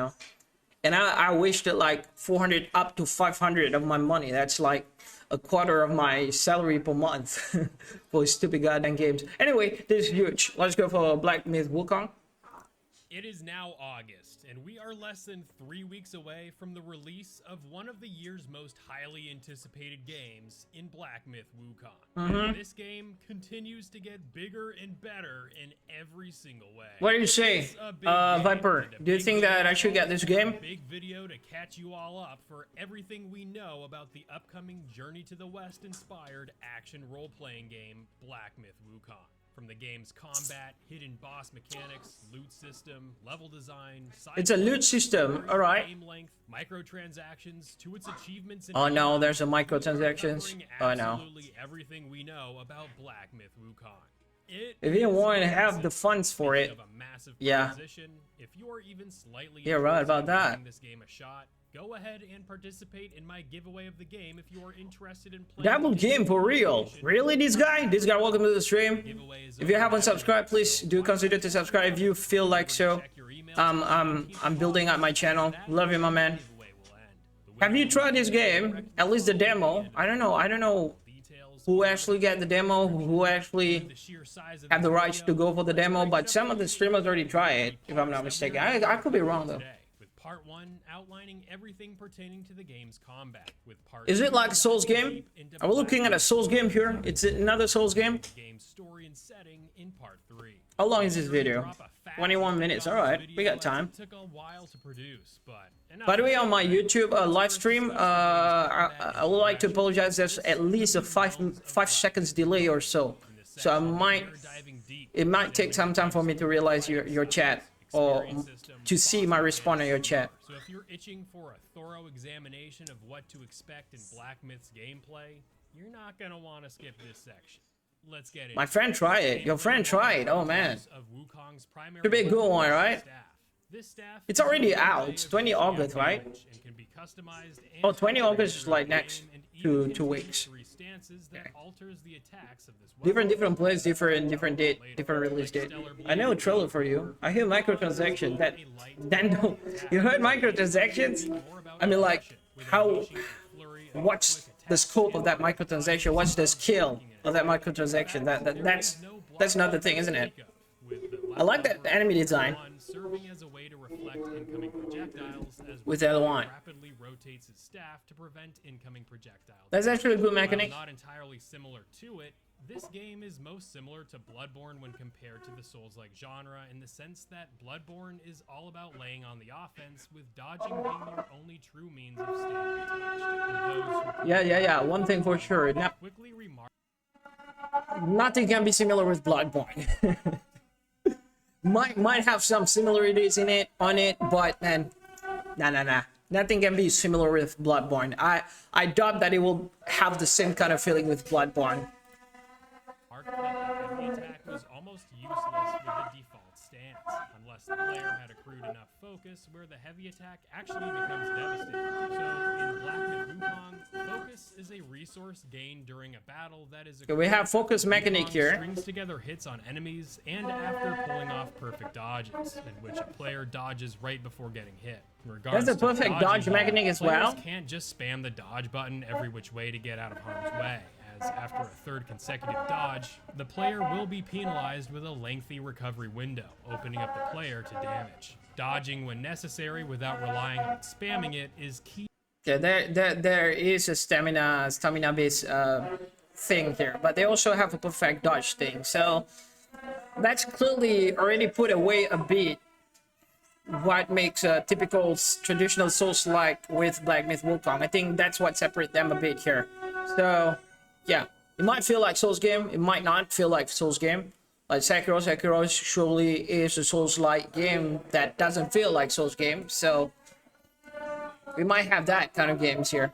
know. And I wasted like 400 up to 500 of my money. That's like a quarter of my salary per month for stupid goddamn games. Anyway, this is huge. Let's go for BlackMyth Wukong. It is now August, and we are less than 3 weeks away from the release of one of the year's most highly anticipated games in BlackMyth Wukong. This game continues to get bigger and better in every single way. What do you say, Viper? Do you think that I should get this game? Big video to catch you all up for everything we know about the upcoming Journey to the West inspired action role-playing game BlackMyth Wukong. From the game's combat, hidden boss mechanics, loot system, level design, it's a loot system, alright. Game length, microtransactions, to its achievements. Oh no, there's a microtransactions. Oh no. Absolutely everything we know about BlackMyth Wukong. If you want to have the funds for it, yeah. If you're even slightly right about that. This game a shot, go ahead and participate in my giveaway of the game if you are interested in playing. Double game for real? Really, this guy? This guy, welcome to the stream. If you haven't subscribed, please do consider to subscribe if you feel like so. I'm building up my channel. Love you, my man. Have you tried this game? At least the demo. I don't know who actually get the demo, who actually have the rights to go for the demo, but some of the streamers already try it, if I'm not mistaken. I could be wrong though. Part 1 outlining everything pertaining to the game's combat. With part Is it like a Souls game? Are we looking at a Souls game here? It's another Souls game? Game story and setting in part 3. How long is this video? 21 minutes. Alright, we got time. It took a while to produce, but by the way, on my YouTube live stream, I would like to apologize. There's at least a 5 seconds delay or so. So it might take some time for me to realize your chat, or to see my response on your chat. So if you're itching for a thorough examination of what to expect in BlackMyth's gameplay, you're not gonna want to skip this section. Let's get it. My friend tried it. Your friend tried. Oh man. Should be a good one, right? It's already out. It's 20 August, right? Oh, 20 August is like next 2 weeks. Okay. Different place, different date, different release date. I know a trailer for you. I hear microtransaction. No. You heard microtransactions? I mean, like, what's the scope of that microtransaction? What's the scale of that microtransaction? That's another thing, isn't it? I like that enemy design. Serving as a way to reflect incoming projectiles as with L1. Rapidly rotates its staff to prevent incoming projectiles. That's actually a good mechanic. While not entirely similar to it, this game is most similar to Bloodborne when compared to the Souls-like genre in the sense that Bloodborne is all about laying on the offense, with dodging being your only true means of staying attached. Yeah. One thing for sure. Nothing can be similar with Bloodborne. might have some similarities in it, but then nah. Nothing can be similar with Bloodborne. I doubt that it will have the same kind of feeling with Bloodborne. The attack was almost useless with the default stance, unless the player had accrued enough focus where the heavy attack actually becomes devastating. So in BlackMyth Wukong, focus is a resource gained during a battle that is we have focus mechanic here. Strings together hits on enemies and after pulling off perfect dodges, in which a player dodges right before getting hit. That's a perfect dodge mechanic as well. Players can't just spam the dodge button every which way to get out of harm's way, as after a third consecutive dodge, the player will be penalized with a lengthy recovery window, opening up the player to damage. Dodging when necessary without relying on spamming it is key. Yeah, there is a stamina based thing here, but they also have a perfect dodge thing. So that's clearly already put away a bit what makes a typical traditional Souls-like with BlackMyth Wukong. I think that's what separates them a bit here. So yeah, it might feel like Souls game, it might not feel like Souls game. Like Sekiro surely is a Souls-like game that doesn't feel like Souls game. So we might have that kind of games here.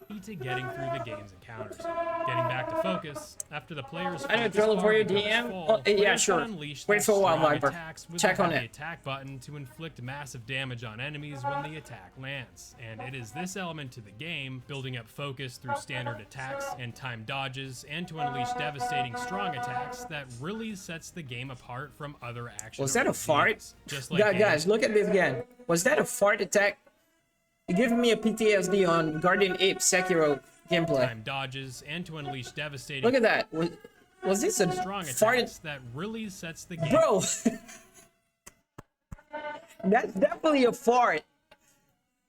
to getting through the game's encounters. Getting back to focus, after the player's I know focus trailer bar for your becomes DM. full, Oh, yeah, players sure. can unleash Wait their for a while, strong Viper. attacks with Check on the it. attack button to inflict massive damage on enemies when the attack lands. And it is this element to the game, building up focus through standard attacks and time dodges, and to unleash devastating strong attacks, that really sets the game apart from other action Was that a RPGs. fart? Just like Guys, look at this again. Was that a fart attack? You're giving me a PTSD on Guardian Ape Sekiro gameplay. time dodges, and to unleash devastating Look at that. Was this a strong fart? attacks that really sets the game. Bro, that's definitely a fart.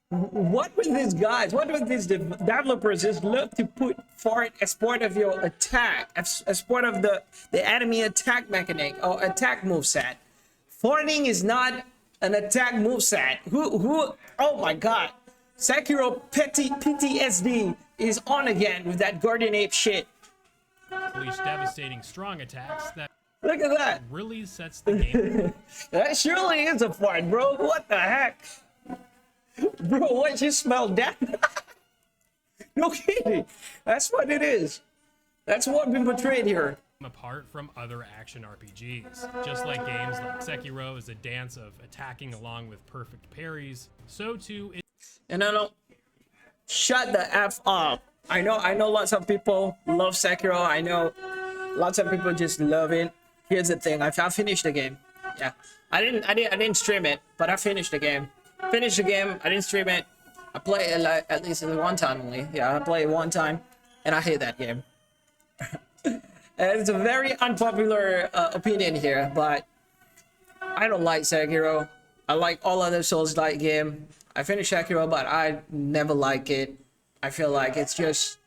What with these guys? What with these developers just love to put fart as part of your attack, as part of the enemy attack mechanic or attack moveset. Farting is not an attack moveset. Who? Oh my God! Sekiro PTSD is on again with that Guardian Ape shit. Unleash devastating strong attacks that Look at that. really sets the game. That surely is a fart, bro. What the heck? Bro, what you smell that? No kidding. That's what it is. That's what been portrayed here. Apart from other action RPGs. Just like games like Sekiro is a dance of attacking along with perfect parries, so too is And no. Shut the F up. I know lots of people love Sekiro. I know lots of people just love it. Here's the thing, I finished the game. Yeah. I didn't stream it, but I finished the game. Finished the game, I didn't stream it. I played it like at least one time only. Yeah, I played it one time and I hate that game. It's a very unpopular opinion here, but I don't like Sekiro. I like all other Souls-like game. I finished Sekiro, but I never like it. I feel like it's just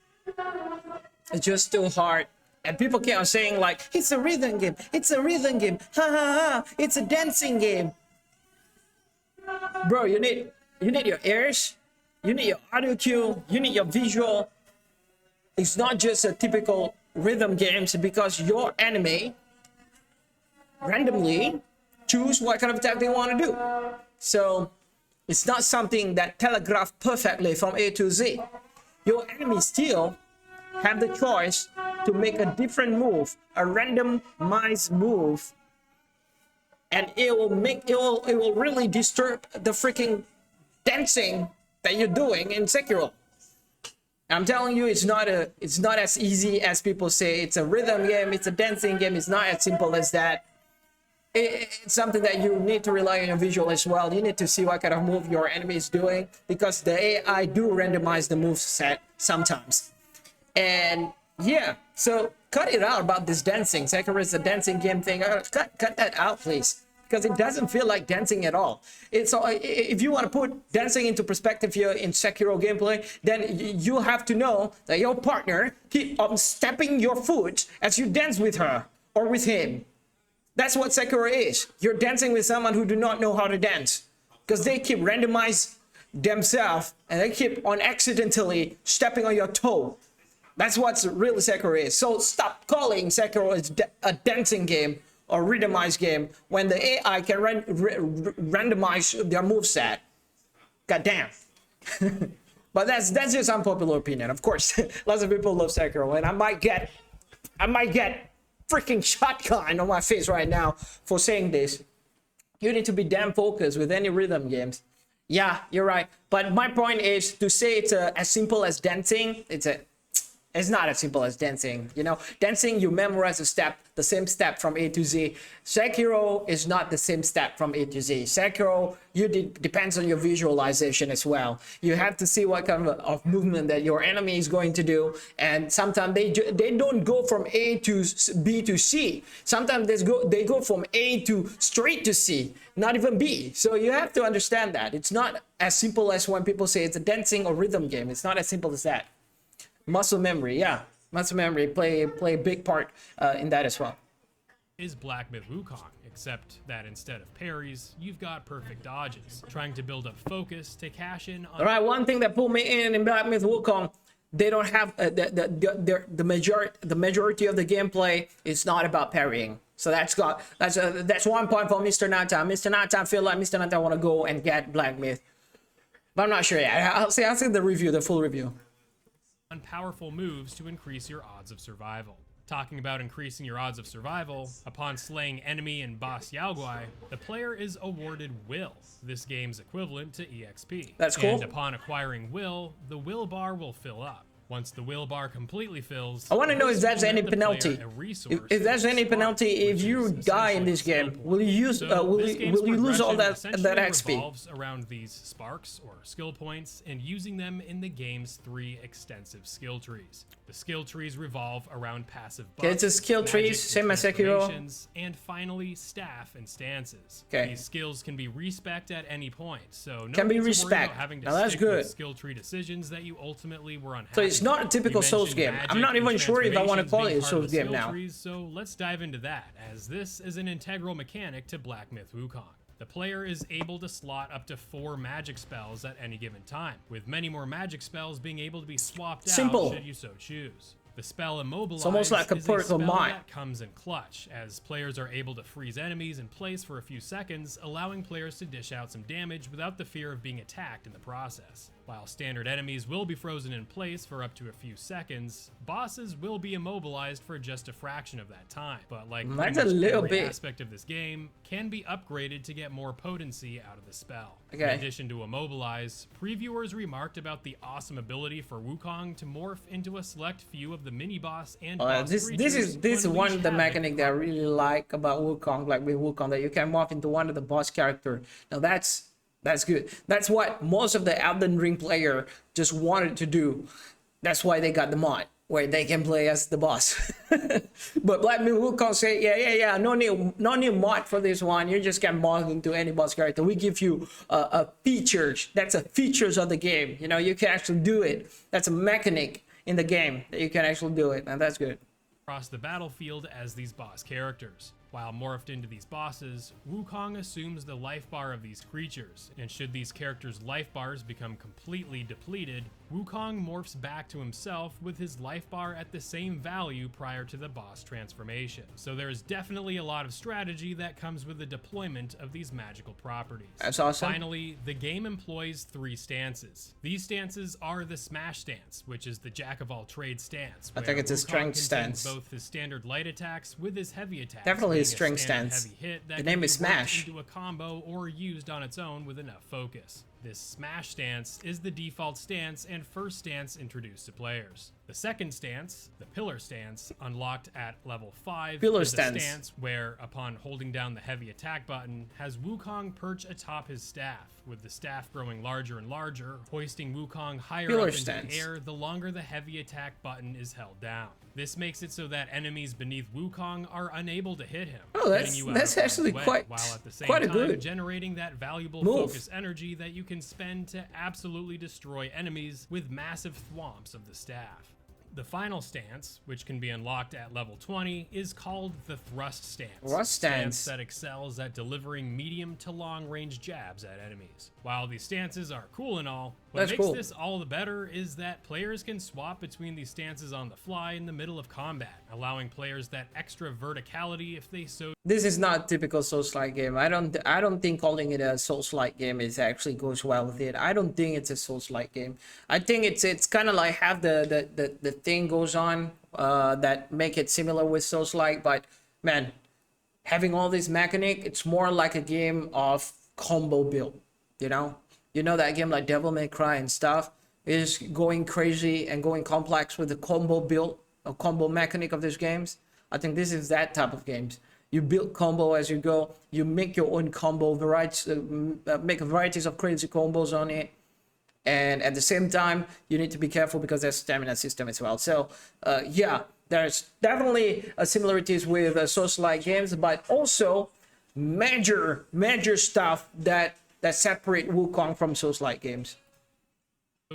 too hard. And people keep on saying like, it's a rhythm game. It's a rhythm game. Ha ha ha. It's a dancing game. Bro, you need your ears. You need your audio cue. You need your visual. It's not just a typical rhythm games because your enemy randomly choose what kind of attack they want to do. So it's not something that telegraphed perfectly from A to Z. Your enemy still have the choice to make a different move, a randomized move, and it will really disturb the freaking dancing that you're doing in Sekiro. I'm telling you, it's not as easy as people say. It's a rhythm game, it's a dancing game. It's not as simple as that. It's something that you need to rely on your visual as well. You need to see what kind of move your enemy is doing because the AI do randomize the move set sometimes. And yeah, so cut it out about this dancing. Sekiro is a dancing game thing. Cut that out, please, because it doesn't feel like dancing at all. It's if you want to put dancing into perspective here in Sekiro gameplay, then you have to know that your partner keep on stepping your foot as you dance with her or with him. That's what Sekiro is. You're dancing with someone who do not know how to dance because they keep randomize themselves and they keep on accidentally stepping on your toe. That's what really Sekiro is. So stop calling Sekiro a dancing game or rhythmized game when the AI can randomize their moveset. God damn. But that's just unpopular opinion. Of course, lots of people love Sekiro, and I might get freaking shotgun on my face right now for saying this. You need to be damn focused with any rhythm games. Yeah, you're right. But my point is to say it's as simple as dancing. It's not as simple as dancing. You know, dancing, you memorize a step, the same step from A to Z. Sekiro is not the same step from A to Z. Sekiro, depends on your visualization as well. You have to see what kind of movement that your enemy is going to do. And sometimes they don't go from A to B to C. Sometimes they go from A to straight to C, not even B. So you have to understand that. It's not as simple as when people say it's a dancing or rhythm game. It's not as simple as that. Muscle memory, yeah. Muscle memory play a big part in that as well. Is BlackMyth Wukong, except that instead of parries, you've got perfect dodges, trying to build up focus to cash in on. All right, one thing that pulled me in BlackMyth Wukong, they don't have the majority of the gameplay is not about parrying. So that's one point for Mr. Knighttime. Mr. Knighttime feel like Mr. Knighttime want to go and get BlackMyth, but I'm not sure yet. I'll see the review, the full review. powerful moves to increase your odds of survival. Talking about increasing your odds of survival, upon slaying enemy and boss Yaoguai, the player is awarded Will, this game's equivalent to EXP. That's cool. And upon acquiring Will, the Will bar will fill up. Once the Will bar completely fills, I want to know if there's any the player penalty. a resource If there's any spark, penalty if which you is die in essentially this a skill game, point. will you use So will this game's you lose all that progression essentially XP? revolves around these sparks or skill points and using them in the game's 3 extensive skill trees. The skill trees revolve around passive buffs, Okay, it's a skill magic trees, same and as Sekiro. transformations, and finally staff and stances. Okay. These skills can be respect at any point, so no Can be need to worry respect. about having to Now that's stick with good. skill tree decisions that you ultimately were unhappy So it's not a with. typical You Souls mentioned game. I'm magic not and even sure if I want to call it a transformations being part Souls of the game skill now. trees, so let's dive into that, as this is an integral mechanic to BlackMyth Wukong. The player is able to slot up to 4 magic spells at any given time, with many more magic spells being able to be swapped Simple. out should you so choose. The spell Immobilize almost like a is portable spell mod. that comes in clutch, as players are able to freeze enemies in place for a few seconds, allowing players to dish out some damage without the fear of being attacked in the process. While standard enemies will be frozen in place for up to a few seconds, bosses will be immobilized for just a fraction of that time. But like pretty That's a much little every bit. aspect of this game can be upgraded to get more potency out of the spell. Okay. In addition to Immobilize, previewers remarked about the awesome ability for Wukong to morph into a select few of the mini-boss and boss This creatures is to one unleash of the havoc mechanic that I really like about Wukong, like with Wukong, that you can morph into one of the boss character. Now that's good. That's what most of the Elden Ring player just wanted to do. That's why they got the mod where they can play as the boss. But BlackMyth Wukong say, yeah, no new mod for this one. You just can morph into any boss character. We give you a features. That's a features of the game. You know, you can actually do it. That's a mechanic in the game that you can actually do it, and that's good. across the battlefield as these boss characters. While morphed into these bosses, Wukong assumes the life bar of these creatures, and should these characters' life bars become completely depleted, Wukong morphs back to himself with his life bar at the same value prior to the boss transformation. So there is definitely a lot of strategy that comes with the deployment of these magical properties. That's awesome. Finally, the game employs 3 stances. These stances are the Smash stance, which is the jack-of-all-trades stance. I think it's a Wukong strength contends stance. Both his standard light attacks with his heavy attacks. Definitely being a strength standard stance. heavy hit that The can name be is worked Smash. into a combo or used on its own with enough focus. This Smash stance is the default stance and first stance introduced to players. The second stance, the Pillar stance, unlocked at level 5, Pillar is stance. a stance where, upon holding down the heavy attack button, has Wukong perch atop his staff, with the staff growing larger and larger, hoisting Wukong higher Pillar up into stance. the air the longer the heavy attack button is held down. This makes it so that enemies beneath Wukong are unable to hit him, Oh, getting you out that's of harm's actually way, quite- while at the same quite a time good generating that valuable move. focus energy that you can spend to absolutely destroy enemies with massive thwomps of the staff. The final stance, which can be unlocked at level 20, is called the Thrust stance. Thrust stance. That excels at delivering medium to long range jabs at enemies. While these stances are cool and all, what That's makes cool. this all the better is that players can swap between these stances on the fly in the middle of combat, allowing players that extra verticality if they so This is not a typical Souls-like game. I don't think calling it a Souls-like game is actually goes well with it. I don't think it's a Souls-like game. I think it's kind of like have the thing goes on that make it similar with Souls-like, but man, having all this mechanic, it's more like a game of combo build. You know that game like Devil May Cry and stuff is going crazy and going complex with the combo build, a combo mechanic of these games. I think this is that type of games. You build combo as you go. You make your own combo varieties, make varieties of crazy combos on it. And at the same time, you need to be careful because there's stamina system as well. So yeah, there's definitely similarities with Souls-like games, but also major stuff that separate Wukong from Souls-like games.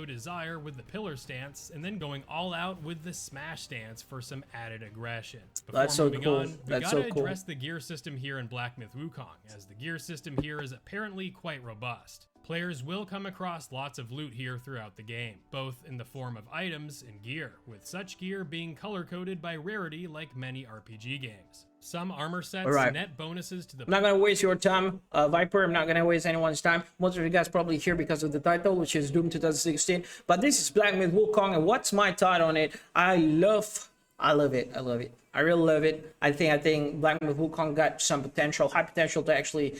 desire with the Pillar stance, and then going all out with the Smash stance for some added aggression. Before That's so moving cool. on, we That's gotta so cool. address the gear system here in BlackMyth Wukong, as the gear system here is apparently quite robust. Players will come across lots of loot here throughout the game, both in the form of items and gear, with such gear being color-coded by rarity like many RPG games. Some armor sets net bonuses to the... I'm not going to waste your time, Viper. I'm not going to waste anyone's time. Most of you guys probably here because of the title, which is Doom 2016. But this is BlackMyth Wukong, and what's my thought on it? I love it. I really love it. I think BlackMyth Wukong got some potential, high potential to actually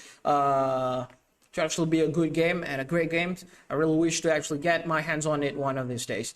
be a good game and a great game. I really wish to actually get my hands on it one of these days.